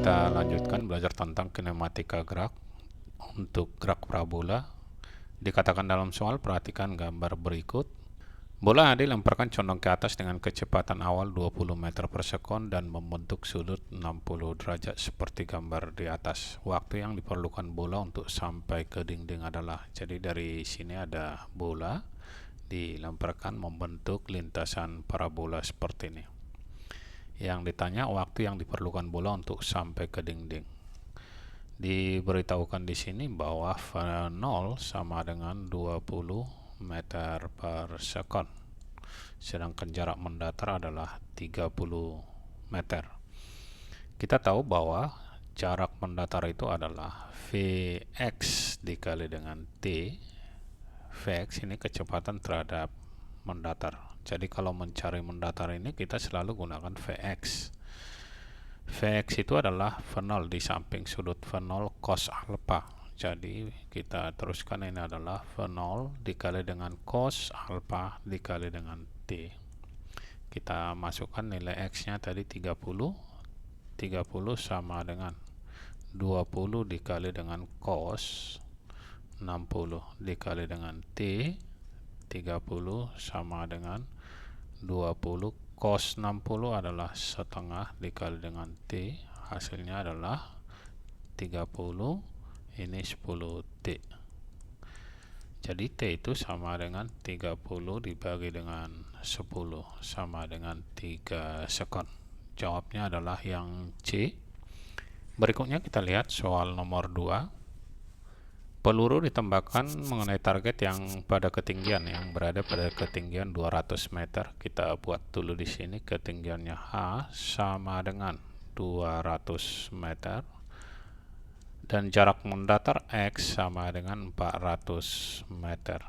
Kita lanjutkan belajar tentang kinematika gerak. Untuk gerak parabola, dikatakan dalam soal, perhatikan gambar berikut. Bola dilemparkan condong ke atas dengan kecepatan awal 20 meter per sekon dan membentuk sudut 60 derajat seperti gambar di atas. Waktu yang diperlukan bola untuk sampai ke dinding adalah, jadi dari sini ada bola dilemparkan membentuk lintasan parabola seperti ini. Yang ditanya waktu yang diperlukan bola untuk sampai ke dinding. Diberitahukan di sini bahwa V0 sama dengan 20 meter per sekon, sedangkan jarak mendatar adalah 30 meter. Kita tahu bahwa jarak mendatar itu adalah Vx dikali dengan T. Vx ini kecepatan terhadap mendatar. Jadi kalau mencari mendatar ini kita selalu gunakan Vx. Vx itu adalah V0 di samping sudut V0 cos alpha. Jadi kita teruskan, ini adalah V0 dikali dengan cos alpha dikali dengan T. Kita masukkan nilai X nya tadi 30 sama dengan 20 dikali dengan cos 60 dikali dengan T. 30 sama dengan 20 cos 60 adalah setengah dikali dengan T, hasilnya adalah 30, ini 10 T. Jadi T itu sama dengan 30 dibagi dengan 10 sama dengan 3 sekon. Jawabnya adalah yang C. Berikutnya kita lihat soal nomor 2. Peluru ditembakkan mengenai target yang pada ketinggian yang berada pada ketinggian 200 meter. Kita buat dulu di sini ketinggiannya H sama dengan 200 meter dan jarak mendatar X sama dengan 400 meter.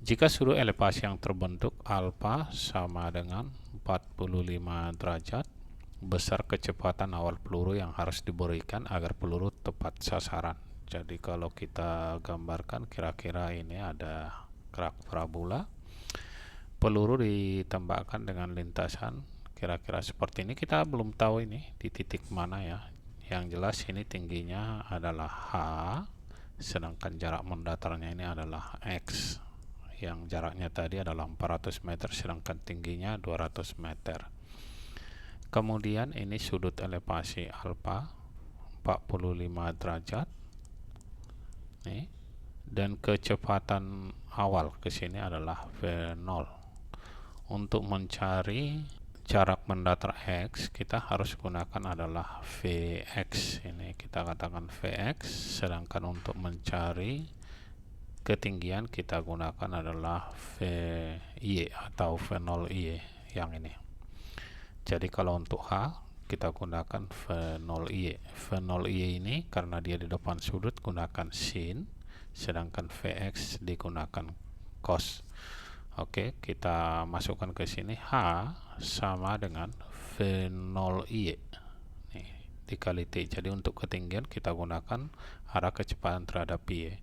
Jika sudut elevasi yang terbentuk alfa sama dengan 45 derajat, besar kecepatan awal peluru yang harus diberikan agar peluru tepat sasaran. Jadi kalau kita gambarkan, kira-kira ini ada gerak parabola, peluru ditembakkan dengan lintasan kira-kira seperti ini. Kita belum tahu ini di titik mana ya. Yang jelas ini tingginya adalah H, sedangkan jarak mendatarnya ini adalah X. Yang jaraknya tadi adalah 400 meter, sedangkan tingginya 200 meter. Kemudian ini sudut elevasi alfa 45 derajat. Nih. Dan kecepatan awal ke sini adalah V0. Untuk mencari jarak mendatar X, kita harus gunakan adalah Vx. Ini kita katakan Vx, sedangkan untuk mencari ketinggian kita gunakan adalah Vy atau V0y yang ini. Jadi kalau untuk H kita gunakan V0y. V0y ini karena dia di depan sudut gunakan sin, sedangkan Vx digunakan cos. Oke, kita masukkan ke sini H sama dengan V0y dikali T. Jadi untuk ketinggian kita gunakan arah kecepatan terhadap y.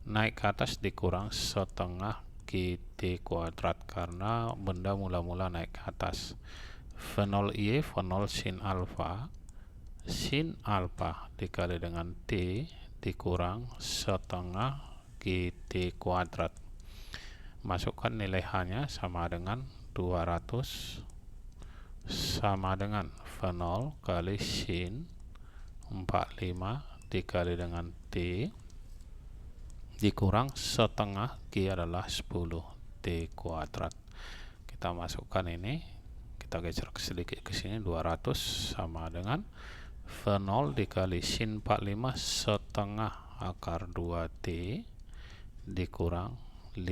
Naik ke atas dikurang setengah kt kuadrat karena benda mula-mula naik ke atas. V0y, V0 sin alfa dikali dengan T dikurang setengah kt kuadrat. Masukkan nilai H-nya sama dengan 200 sama dengan V0 kali sin 45 dikali dengan T dikurang setengah G adalah 10 T kuadrat. Kita masukkan ini, kita geser sedikit ke sini, 200 sama dengan V0 dikali sin 45 setengah akar 2T dikurang 5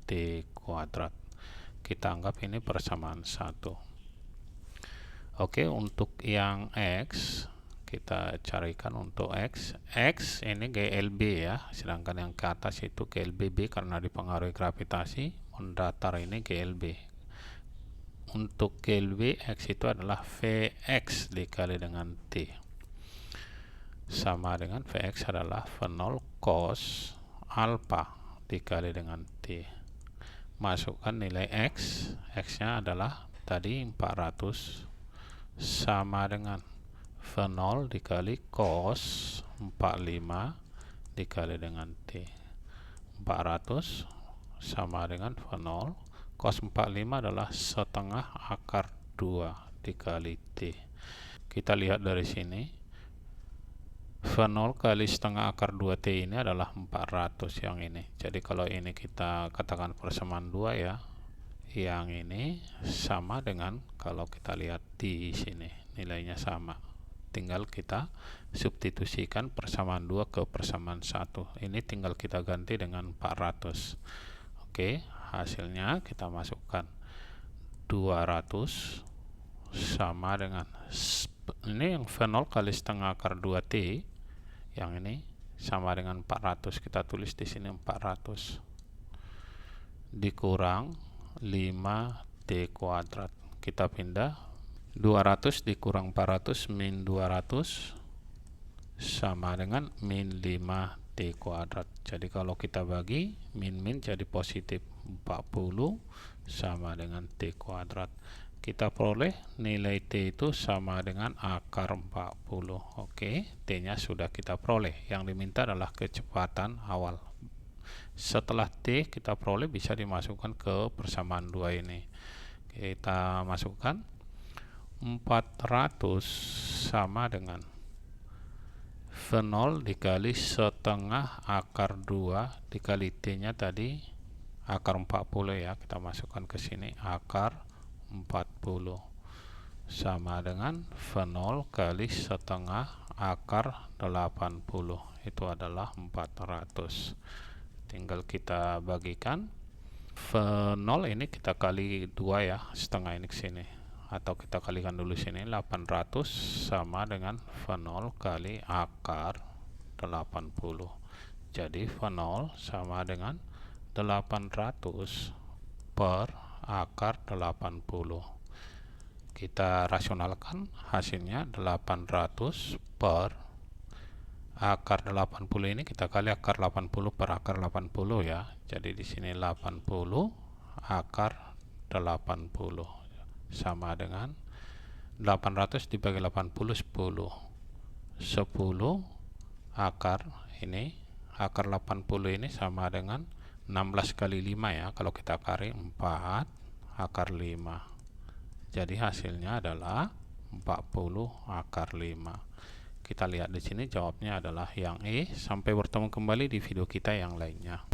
T kuadrat. Kita anggap ini persamaan 1. Oke, untuk yang X kita carikan untuk X. X ini GLB ya, sedangkan yang ke atas itu GLBB karena dipengaruhi gravitasi. Mendatar ini GLB. Untuk GLB X itu adalah Vx dikali dengan T, sama dengan Vx adalah V0 cos alpha dikali dengan T. Masukkan nilai X. X nya adalah tadi 400 sama dengan V0 dikali cos 45 dikali dengan T. 400 sama dengan V0. Cos 45 adalah setengah akar 2 dikali T. Kita lihat dari sini, V0 kali setengah akar 2T ini adalah 400 yang ini. Jadi kalau ini kita katakan persamaan 2 ya, yang ini sama dengan, kalau kita lihat di sini nilainya sama, tinggal kita substitusikan persamaan 2 ke persamaan 1. Ini tinggal kita ganti dengan 400. Oke, hasilnya kita masukkan 200 sama dengan, ini yang V0 kali setengah akar 2T, yang ini sama dengan 400. Kita tulis di sini 400 dikurang 5T kuadrat. Kita pindah, 200 dikurang 400 min 200 sama dengan min 5T kuadrat. Jadi kalau kita bagi, min jadi positif, 40 sama dengan T kuadrat. Kita peroleh nilai T itu sama dengan akar 40. Oke, T-nya sudah kita peroleh. Yang diminta adalah kecepatan awal. Setelah T kita peroleh, bisa dimasukkan ke persamaan 2 ini. Kita masukkan 400 sama dengan V0 dikali setengah akar 2 dikali T-nya tadi akar 40 ya. Kita masukkan ke sini akar 40 sama dengan V0 kali setengah akar 80. Itu adalah 400. Tinggal kita bagikan. V0 ini kita kali 2 ya, setengah ini ke sini, atau kita kalikan dulu sini. 800 sama dengan V0 kali akar 80. Jadi V0 sama dengan 800 per akar 80. Kita rasionalkan, hasilnya 800 per akar 80 ini kita kali akar 80 per akar 80 ya. Jadi di sini 80 akar 80 sama dengan 800 dibagi 80 10. 10 akar ini, akar 80 ini sama dengan 16 kali 5 ya. Kalau kita kali 4 akar 5. Jadi hasilnya adalah 40 akar 5. Kita lihat di sini, jawabnya adalah yang E. Sampai bertemu kembali di video kita yang lainnya.